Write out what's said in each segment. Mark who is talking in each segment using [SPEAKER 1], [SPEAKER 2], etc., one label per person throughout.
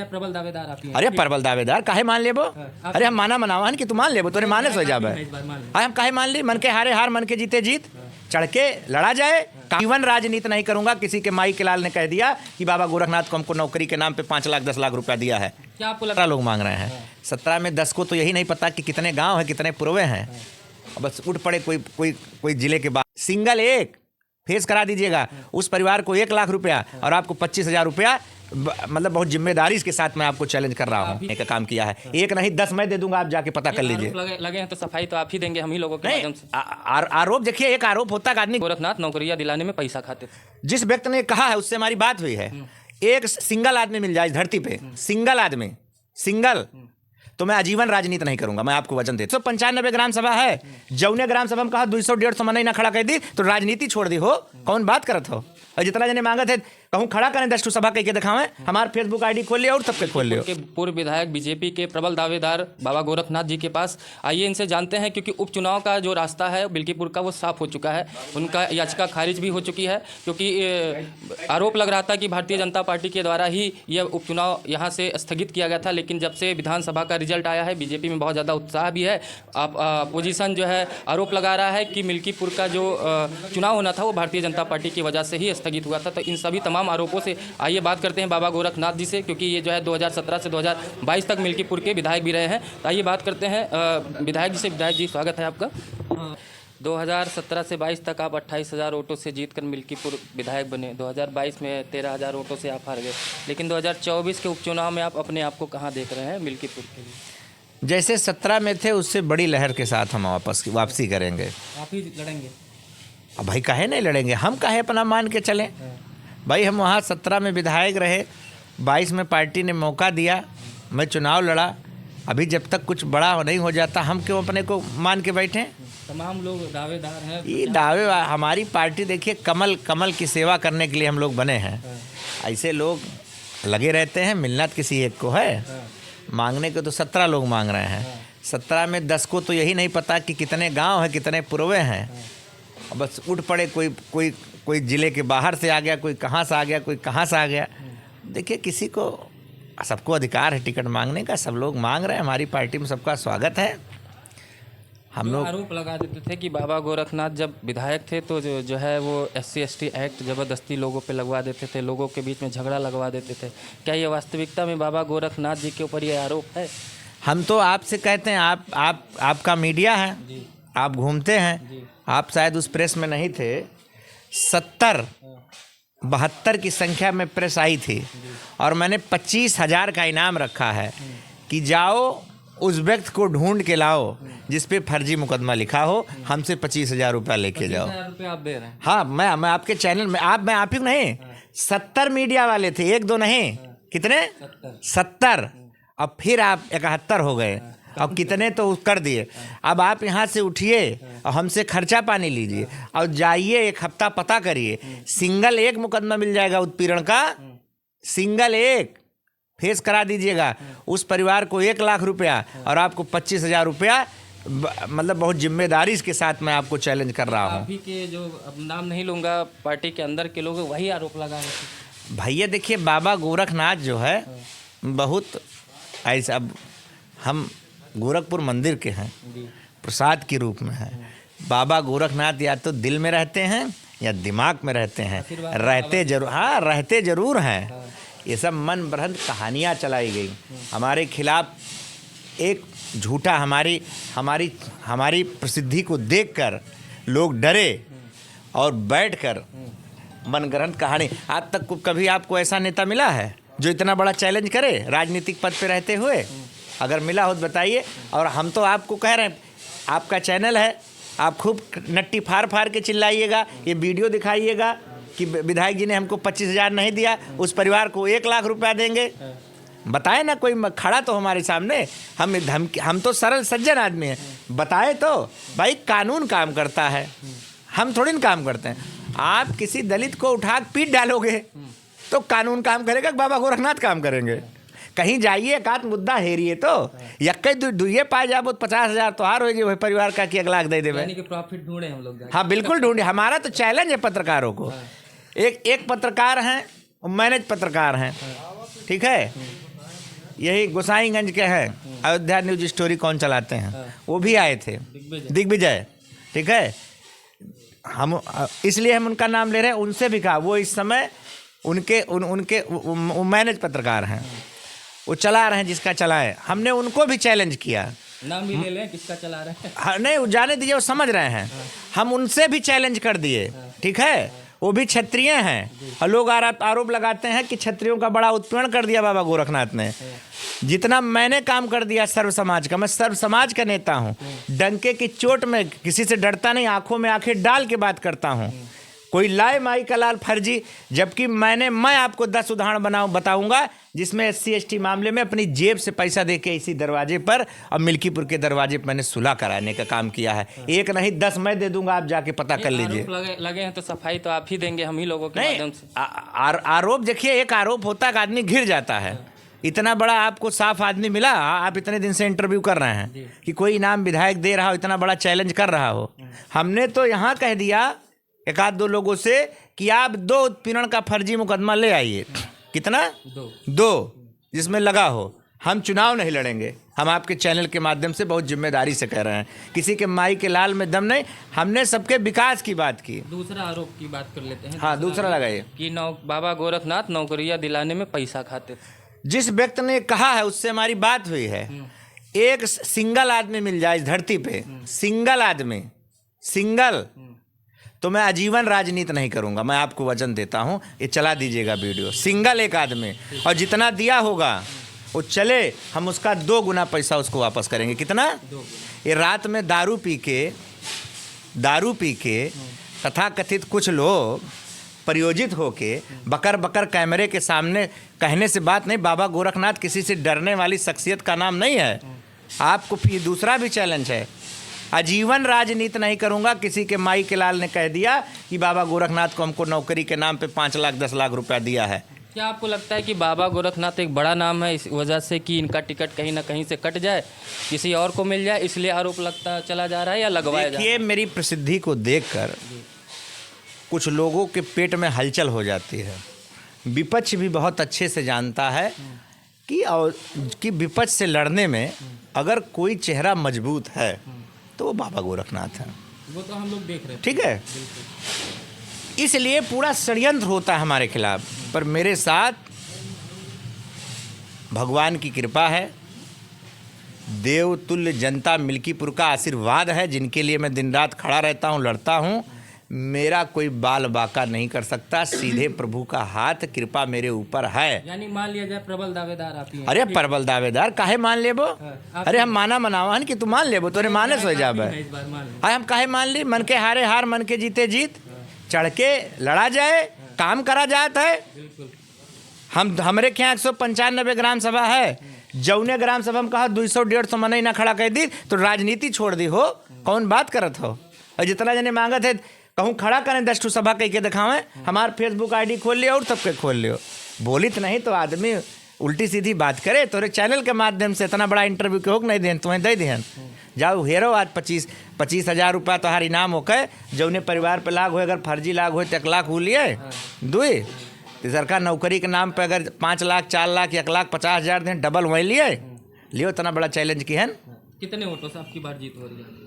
[SPEAKER 1] प्रबल दावेदार आप ही हैं।
[SPEAKER 2] अरे प्रबल दावेदार काहे मान लेबो। अरे हम माना मनावा कि तू मान लेबो, तोरे माने सो जाबे। अरे हम काहे मान ली, मन के हारे हार मन के जीते जीत, चढ़ के लड़ा जाए। जीवन राजनीति नहीं करूंगा। किसी के माई के लाल ने कह दिया कि बाबा गोरखनाथ को हमको नौकरी के नाम पे 5 लाख 10 लाख रुपया दिया है।
[SPEAKER 1] क्या आपको लगता है?
[SPEAKER 2] 17 लोग मांग रहे हैं। 17 में 10 को तो यही नहीं पता कि कितने गांव है, कितने पुरवे हैं। बस उठ पड़े कोई जिले के बाद सिंगल एक फेस करा दीजिएगा उस परिवार को 1 लाख रुपया और आपको 25,000 रुपया। मतलब बहुत जिम्मेदारी के साथ मैं आपको चैलेंज कर रहा हूँ। एक काम किया है, 1 नहीं 10 मैं दे दूंगा, आप जाके पता कर लीजिए।
[SPEAKER 1] लगे हैं तो सफाई तो आप ही देंगे, हम ही लोगों के माध्यम से।
[SPEAKER 2] आरोप देखिए, एक आरोप होता है आदमी
[SPEAKER 1] गोरखनाथ नौकरियां दिलाने में पैसा खाते थे।
[SPEAKER 2] जिस व्यक्ति ने कहा है उससे हमारी बात हुई है। एक सिंगल आदमी मिल जाए इस धरती पे, सिंगल आदमी, सिंगल, तो मैं आजीवन राजनीति नहीं करूंगा। मैं आपको वचन देता हूं। 95 ग्राम सभा है, जौने ग्राम सभा में कहा 200-150 मना ना खड़ा कर दी तो राजनीति छोड़ दी हो। कौन बात करत हो? और जितना जने मांगे थे कहूँ खड़ा करें 10 सभा कह के दिखावें। हमारे फेसबुक आईडी खोल लिया और सबके खोल लियो।
[SPEAKER 1] पूर्व विधायक बीजेपी के प्रबल दावेदार बाबा गोरखनाथ जी के पास आइए, इनसे जानते हैं, क्योंकि उपचुनाव का जो रास्ता है बिल्कीपुर का वो साफ हो चुका है। उनका याचिका खारिज भी हो चुकी है, क्योंकि आरोप लग रहा था कि भारतीय जनता पार्टी के द्वारा ही यह उपचुनाव यहाँ से स्थगित किया गया था। लेकिन जब से विधानसभा का रिजल्ट आया है, बीजेपी में बहुत ज़्यादा उत्साह भी है। अपोजिशन जो है आरोप लगा रहा है कि मिल्कीपुर का जो चुनाव होना था वो भारतीय जनता पार्टी की वजह से ही स्थगित हुआ था। तो इन सभी तमाम आरोपों से आइए बात करते हैं बाबा गोरखनाथ जी से, क्योंकि ये जो है 2017 से 2022 तक मिल्कीपुर के विधायक भी रहे हैं। तो आइए बात करते हैं विधायक जी से। विधायक जी स्वागत है आपका। 2017 से 22 तक आप 28,000 वोटों से जीतकर मिल्कीपुर विधायक बने। 2022 में 13,000 वोटों से आप हार गए। लेकिन 2024 के उपचुनाव में आप अपने आप को कहाँ देख रहे हैं मिल्कीपुर के लिए?
[SPEAKER 2] जैसे 17 में थे उससे बड़ी लहर के साथ हम वापसी करेंगे।
[SPEAKER 1] आप ही लड़ेंगे?
[SPEAKER 2] अब भाई काहे नहीं लड़ेंगे, हम काहे अपना मान के चलें। भाई हम वहाँ 17 में विधायक रहे, 22 में पार्टी ने मौका दिया, मैं चुनाव लड़ा। अभी जब तक कुछ बड़ा नहीं हो जाता हम क्यों अपने को मान के बैठें।
[SPEAKER 1] तमाम लोग दावेदार हैं।
[SPEAKER 2] ये दावे, हमारी पार्टी देखिए कमल की सेवा करने के लिए हम लोग बने हैं। ऐसे लोग लगे रहते हैं, मिलना किसी एक को है, मांगने को तो 17 लोग मांग रहे हैं। 17 में 10 को तो यही नहीं पता कि कितने गांव हैं, कितने पुरवे हैं। बस उठ पड़े कोई ज़िले के बाहर से आ गया, कोई कहाँ से आ गया, कोई कहाँ से आ गया। देखिए किसी को, सबको अधिकार है टिकट मांगने का, सब लोग मांग रहे हैं। हमारी पार्टी में सबका स्वागत है। हम लोग
[SPEAKER 1] आरोप लगा देते थे कि बाबा गोरखनाथ जब विधायक थे तो जो है वो SC/ST एक्ट ज़बरदस्ती लोगों पे लगवा देते थे, लोगों के बीच में झगड़ा लगवा देते थे। क्या ये वास्तविकता में बाबा गोरखनाथ जी के ऊपर ये आरोप है?
[SPEAKER 2] हम तो आपसे कहते हैं, आपका मीडिया है, आप घूमते हैं, आप शायद उस प्रेस में नहीं थे। 72 की संख्या में प्रेस आई थी और मैंने 25,000 का इनाम रखा है कि जाओ उस व्यक्ति को ढूंढ के लाओ जिस पे फर्जी मुकदमा लिखा हो, हमसे 25,000 रुपया लेके जाओ।
[SPEAKER 1] 25,000 रुपये आप दे रहे हैं?
[SPEAKER 2] हाँ, मैं आपके चैनल में, मैं आप ही नहीं, 70 मीडिया वाले थे, 1-2 नहीं, कितने 70। अब फिर आप 71 हो गए, अब कितने तो कर दिए। अब आप यहाँ से उठिए और हमसे खर्चा पानी लीजिए और जाइए, 1 हफ्ता पता करिए, सिंगल एक मुकदमा मिल जाएगा उत्पीड़न का, सिंगल एक फेस करा दीजिएगा उस परिवार को 1 लाख रुपया और आपको 25,000 रुपया। मतलब बहुत जिम्मेदारी के साथ मैं आपको चैलेंज कर रहा हूँ।
[SPEAKER 1] अभी के जो, अब नाम नहीं लूँगा, पार्टी के अंदर के लोग वही आरोप लगा रहे थे।
[SPEAKER 2] भैया देखिए, बाबा गोरखनाथ जो है बहुत ऐसा, अब हम गोरखपुर मंदिर के हैं, प्रसाद के रूप में है। बाबा गोरखनाथ या तो दिल में रहते हैं या दिमाग में रहते हैं, रहते जरूर हैं। ये सब मन भ्रंत कहानियाँ चलाई गई हमारे खिलाफ। एक झूठा हमारी प्रसिद्धि को देखकर लोग डरे और बैठकर मनगढ़ंत कहानी। आज तक कभी आपको ऐसा नेता मिला है जो इतना बड़ा चैलेंज करे राजनीतिक पद पे रहते हुए? अगर मिला हो तो बताइए। और हम तो आपको कह रहे हैं, आपका चैनल है, आप खूब नट्टी फाड़ के चिल्लाइएगा, ये वीडियो दिखाइएगा कि विधायक जी ने हमको 25,000 नहीं दिया, उस परिवार को 1 लाख रुपया देंगे। बताए ना, कोई खड़ा तो हमारे सामने। हम तो सरल सज्जन आदमी हैं, बताए तो। भाई कानून काम करता है, हम थोड़ी ना काम करते हैं। आप किसी दलित को उठा पीट डालोगे तो कानून काम करेगा, बाबा गोरखनाथ काम करेंगे? कहीं जाइए, एक आध मुद्दा हेरिए तो यक्के दुइये पाए जाबो 50,000 तो हार होगी वही परिवार का कि 1 लाख दे देवे।
[SPEAKER 1] यानी कि प्रॉफिट ढूंढे हम लोग।
[SPEAKER 2] हाँ बिल्कुल ढूंढे, हमारा तो चैलेंज है पत्रकारों को। एक पत्रकार हैं, मैनेज पत्रकार हैं, ठीक है। यही गोसाईगंज के हैं, अयोध्या न्यूज स्टोरी कौन चलाते हैं, वो भी आए थे, दिग्विजय। ठीक है, हम इसलिए हम उनका नाम ले रहे हैं। उनसे भी कहा, वो इस समय उनके मैनेज पत्रकार हैं, वो चला रहे हैं जिसका चलाए। हमने उनको भी चैलेंज किया,
[SPEAKER 1] नाम भी ले लें किसका चला रहे हैं।
[SPEAKER 2] हाँ, नहीं जाने दीजिए, वो समझ रहे हैं। हम उनसे भी चैलेंज कर दिए, ठीक है, वो भी क्षत्रिय हैं और लोग आरोप लगाते हैं कि क्षत्रियों का बड़ा उत्पीड़न कर दिया बाबा गोरखनाथ ने। जितना मैंने काम कर दिया सर्व समाज का, मैं सर्व समाज का नेता हूँ। डंके की चोट में किसी से डरता नहीं, आंखों में आंखें डाल के बात करता हूँ। कोई लाए माई का लाल फर्जी, जबकि मैं आपको 10 उदाहरण बताऊंगा जिसमें SC ST मामले में अपनी जेब से पैसा देके इसी दरवाजे पर और मिल्कीपुर के दरवाजे पर मैंने सुलह कराने का काम किया है। एक नहीं 10 मैं दे दूंगा, आप जाके पता कर लीजिए।
[SPEAKER 1] लगे हैं तो सफाई तो आप ही देंगे, हम ही लोगों के माध्यम से।
[SPEAKER 2] आरोप देखिए, एक आरोप होता है कि आदमी घिर जाता है। इतना बड़ा आपको साफ आदमी मिला, आप इतने दिन से इंटरव्यू कर रहे हैं कि कोई इनाम विधायक दे रहा हो, इतना बड़ा चैलेंज कर रहा हो। हमने तो यहाँ कह दिया एक आध 2 लोगों से कि आप 2 उत्पीड़न का फर्जी मुकदमा ले आइए। कितना? 2 जिसमें लगा हो। हम चुनाव नहीं लड़ेंगे, हम आपके चैनल के माध्यम से बहुत जिम्मेदारी से कह रहे हैं। किसी के माई के लाल में दम नहीं, हमने सबके विकास की बात की।
[SPEAKER 1] दूसरा आरोप की बात कर लेते हैं।
[SPEAKER 2] हाँ, दूसरा लगाइए
[SPEAKER 1] कि बाबा गोरखनाथ नौकरियां दिलाने में पैसा खाते थे।
[SPEAKER 2] जिस व्यक्ति ने कहा है उससे हमारी बात हुई है। एक सिंगल आदमी मिल जाए इस धरती पे, सिंगल आदमी, सिंगल, तो मैं आजीवन राजनीति नहीं करूंगा। मैं आपको वचन देता हूं, ये चला दीजिएगा वीडियो। सिंगल एक आदमी, और जितना दिया होगा वो चले, हम उसका 2 गुना पैसा उसको वापस करेंगे। कितना? ये रात में दारू पी के तथा कथित कुछ लोग प्रयोजित होके बकर बकर कैमरे के सामने कहने से बात नहीं। बाबा गोरखनाथ किसी से डरने वाली शख्सियत का नाम नहीं है। आपको फिर दूसरा भी चैलेंज है, आजीवन राजनीति नहीं करूंगा। किसी के माई के लाल ने कह दिया कि बाबा गोरखनाथ को हमको नौकरी के नाम पे 5 लाख 10 लाख रुपया दिया है।
[SPEAKER 1] क्या आपको लगता है कि बाबा गोरखनाथ एक बड़ा नाम है, इस वजह से कि इनका टिकट कहीं ना कहीं से कट जाए, किसी और को मिल जाए, इसलिए आरोप लगता चला जा रहा है या लगवाया जा रहा है?
[SPEAKER 2] देखिए, मेरी प्रसिद्धि को देखकर कुछ लोगों के पेट में हलचल हो जाती है। विपक्ष भी बहुत अच्छे से जानता है कि विपक्ष से लड़ने में अगर कोई चेहरा मजबूत है तो वो बाबा गोरखनाथ है।
[SPEAKER 1] वो तो हम लोग देख रहे हैं।
[SPEAKER 2] ठीक है, इसलिए पूरा षड्यंत्र होता है हमारे खिलाफ, पर मेरे साथ भगवान की कृपा है, देवतुल्य जनता मिल्कीपुर का आशीर्वाद है, जिनके लिए मैं दिन रात खड़ा रहता हूँ, लड़ता हूँ। मेरा कोई बाल बाका नहीं कर सकता, सीधे प्रभु का हाथ कृपा मेरे ऊपर है।
[SPEAKER 1] यानी मान लिया जाए प्रबल दावेदार आप ही हैं।
[SPEAKER 2] अरे प्रबल दावेदार काहे मान लेबो? अरे हम माना मनावा कि तू मान लेबो, तोरे माने सो जाबे। अरे हम काहे मान ली? मन के हारे हार, मन के जीते जीत। चढ़ के लड़ा जाए, काम करा जाता है। हमरे के यहाँ 195 ग्राम सभा है। जौने ग्राम सभा में कहा 200-150 मनई ना खड़ा कर दी तो राजनीति छोड़ दी हो। कौन बात करत हो? और जितना जने मांगत है कहूँ खड़ा करें 10 ठू सभा कह के दिखावें। हमार फेसबुक ID खोल लियो और सबके खोल लियो। बोलित नहीं तो आदमी उल्टी सीधी बात करे। तोरे चैनल के माध्यम से इतना बड़ा इंटरव्यू के होक नहीं दें, तुम्हें दे दें। जाओ हेरो, आज 25,000 रुपया तोहार इनाम होके, जौने परिवार पे लाग हो, अगर फर्जी लाग हो तो 1 लाख हो लिए 2। तीसरका नौकरी के नाम पे अगर 5 लाख 4 लाख 1,50,000 दें, डबल वहीं लिए लियो। इतना बड़ा चैलेंज की है।
[SPEAKER 1] कितने वोटों से आपकी बार जीत हो रही है?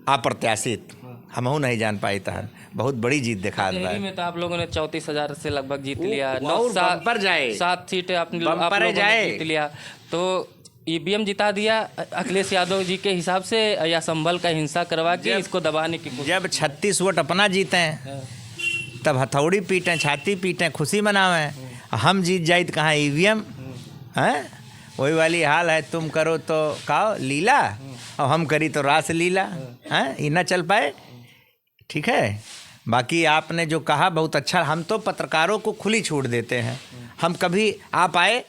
[SPEAKER 2] अप्रत्याशित, हमहू नहीं जान पाई था। बहुत बड़ी जीत दिखा रहा है।
[SPEAKER 1] में तो आप लोगों ने 34,000 से लगभग जीत लिया। 7 सीटें आप लोगों ने जीत लिया। तो EVM जिता दिया अखिलेश यादव जी के हिसाब से, या संभल का हिंसा करवा के इसको दबाने की कोशिश?
[SPEAKER 2] जब 36 वोट अपना जीते हैं तब हथौड़ी पीटें, छाती पीटें, खुशी मनावें। हम जीत जाए तो कहाँ EVM हैं? वही वाली हाल है, तुम करो तो कहो लीला और हम करी तो रास लीला हैं, ये ना चल पाए। ठीक है, बाकी आपने जो कहा बहुत अच्छा। हम तो पत्रकारों को खुली छूट देते हैं। हम कभी आप आए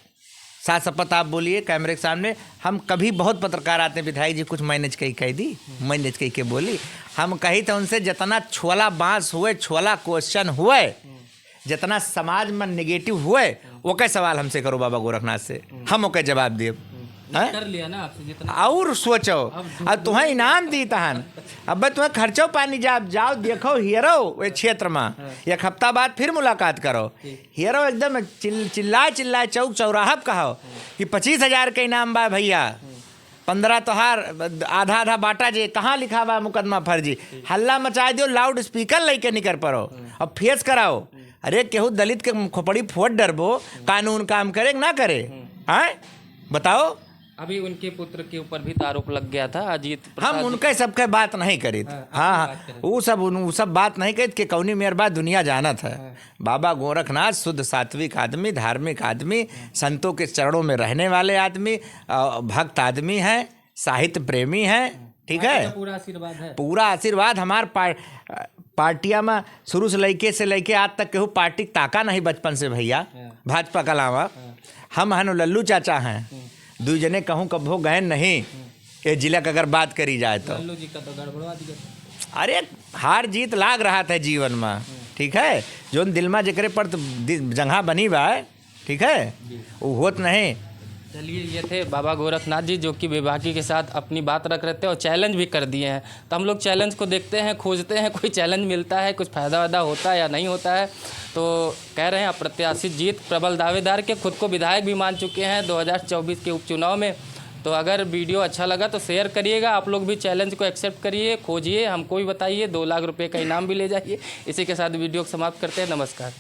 [SPEAKER 2] साथ शपथ आप बोलिए कैमरे के सामने। हम कभी बहुत पत्रकार आते हैं, विधायक जी कुछ मैनेज कही दी, मैनेज कही के बोली। हम कही तो उनसे जितना छोला बांस हुए, छोला क्वेश्चन हुए, जितना समाज में नेगेटिव हुए, वो क्या सवाल हमसे करो बाबा गोरखनाथ से, हम ओके जवाब दिए। हैं?
[SPEAKER 1] कर लिया ना आपसे जितना।
[SPEAKER 2] और सोचो अब तुम्हें इनाम दी तहन अब तुम्हें खर्चो पानी जाओ देखो हीरो वे क्षेत्र में एक हफ्ता बाद फिर मुलाकात करो। हीरो एकदम चिल्लाए चौक चौराहा कहो कि 25,000 के इनाम बा भैया, 15 तोहार, आधा बाटा जे कहाँ लिखा बा मुकदमा फर्जी, हल्ला मचा दियो, लाउड स्पीकर लेके निकल पड़ो अब फेस कराओ। अरे केहू दलित के खोपड़ी फोड़ डरबो, कानून काम करे ना करे? हैं बताओ।
[SPEAKER 1] अभी उनके पुत्र के ऊपर भी आरोप लग गया था अजीत
[SPEAKER 2] हम उनके सबके बात नहीं करी। हाँ वो सब बात नहीं करी कि कौनी मेर बात दुनिया जानत है। बाबा गोरखनाथ शुद्ध सात्विक आदमी, धार्मिक आदमी, संतों के चरणों में रहने वाले आदमी, भक्त आदमी हैं, साहित्य प्रेमी हैं। ठीक है,
[SPEAKER 1] पूरा आशीर्वाद है,
[SPEAKER 2] पूरा आशीर्वाद। हमार पार्टियाँ में शुरू से लेके आज तक केहू पार्टी ताका नहीं बचपन से भैया, भाजपा के अलावा। हम हन लल्लू चाचा हैं, 2 जने कहूँ कभो गए नहीं ये जिला का अगर बात करी जाए तो।
[SPEAKER 1] लल्लू जी का तो गड़बड़वा दिया।
[SPEAKER 2] अरे हार जीत लाग रहा था जीवन में, ठीक है, जो दिल में जकरे पर तो जगह बनी बा, ठीक है, वो होत नहीं।
[SPEAKER 1] चलिए, ये थे बाबा गोरखनाथ जी जो कि बेबाकी के साथ अपनी बात रख रहे थे और चैलेंज भी कर दिए हैं। तो हम लोग चैलेंज को देखते हैं, खोजते हैं कोई चैलेंज मिलता है, कुछ फ़ायदा वायदा होता है या नहीं होता है। तो कह रहे हैं अप्रत्याशित जीत, प्रबल दावेदार के, खुद को विधायक भी मान चुके हैं 2024 के उपचुनाव में। तो अगर वीडियो अच्छा लगा तो शेयर करिएगा, आप लोग भी चैलेंज को एक्सेप्ट करिए, खोजिए, हमको भी बताइए, 2 लाख रुपये का इनाम भी ले जाइए। इसी के साथ वीडियो को समाप्त करते हैं। नमस्कार।